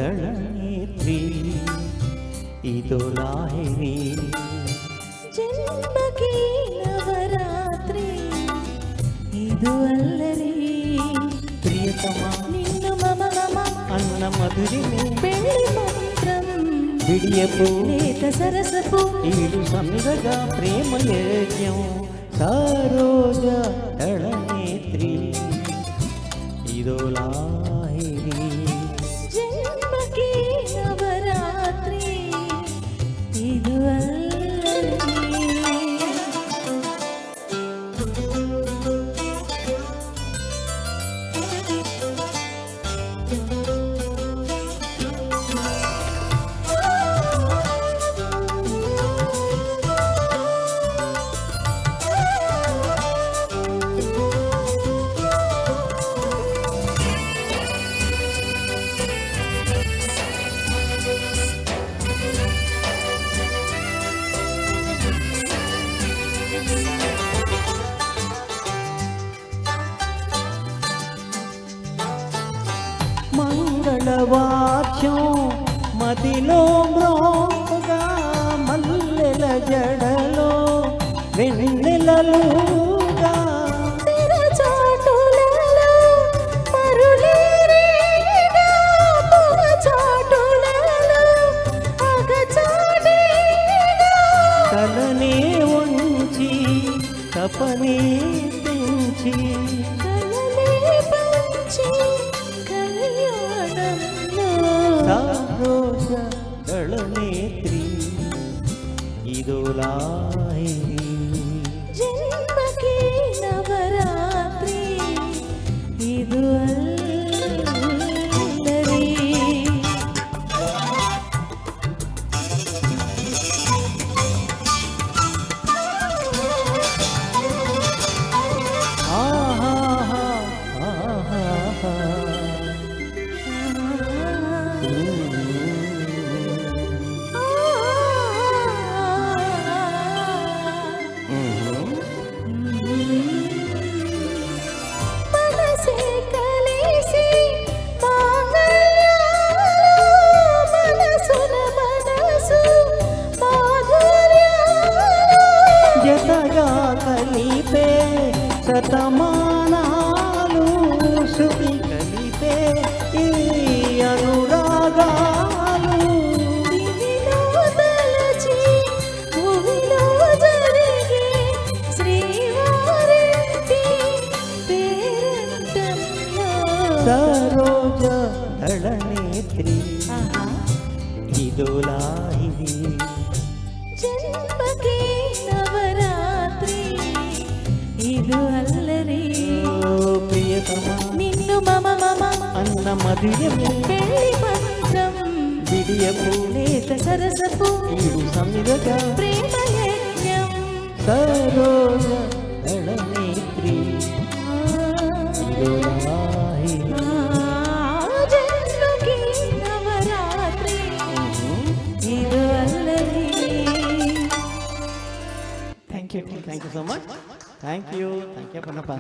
ದಳನೇತ್ರಿ ಇದು ಲಾಹಿರಿ ಜನ್ಮಕ್ಕೆ ನವರಾತ್ರಿ ಇದು ಅಲ್ಲರಿ ಪ್ರಿಯತಮ ನಿನ್ನ ಮಮ ಮಮ ಅನ್ನ ಮಧುರಿಮೆ ಬೆಳ್ಳಿ ಮಂತ್ರಂ ಬಿಡಿಯಪು లేత సరసపు ఈడు సమిదగా ప్రేమ యజ్ఞం సరోజ దళనేత్రి ఇదో లాహిరి జన్మకి నవరాత్రి ఇది అల్లరి మంగళవాద్యం మదిలో మ్రోగా మల్లెల జడలో వెన్నెలలుగా తెరచాటులలో మరులేరేగా పొగచాటులలో అగచాటేగా తలనే వంచి తపనే పెంచి కలలే పంచి కళ్యాణంలో సరోజ దళనేత్రి ఇదో లాహిరి జన్మకి నవరాత్రి ఇది అల్లరి ఆహాహా ఆహాహా మనసే కలిసి మాంగళ్యాలు మనసున మనసు మాధుర్యాలు జతగా కలిపే శతమానాలు శృతి కలిపే ఈ అనురాగాలు దివిలో తలచి భూమిలో జరిగే శ్రీవారింటి పేరంటంలో సరోజ దళనేత్రి ఆహా ఇదో లాహిరి జన్మకి నవరాత్రి ఇది అల్లరి ఓ ప్రియతమ నిన్ను మమ మమ అన్న మధురమే పెళ్లి మంత్రం బిడియపు లేత సరసపు ఈడు సమిదగా ప్రేమ యజ్ఞం సరోజ దళనేత్రి ఇదో లాహిరి జన్మకి నవరాత్రి ఇది అల్లరి thank you so much thank you పన్నప్ప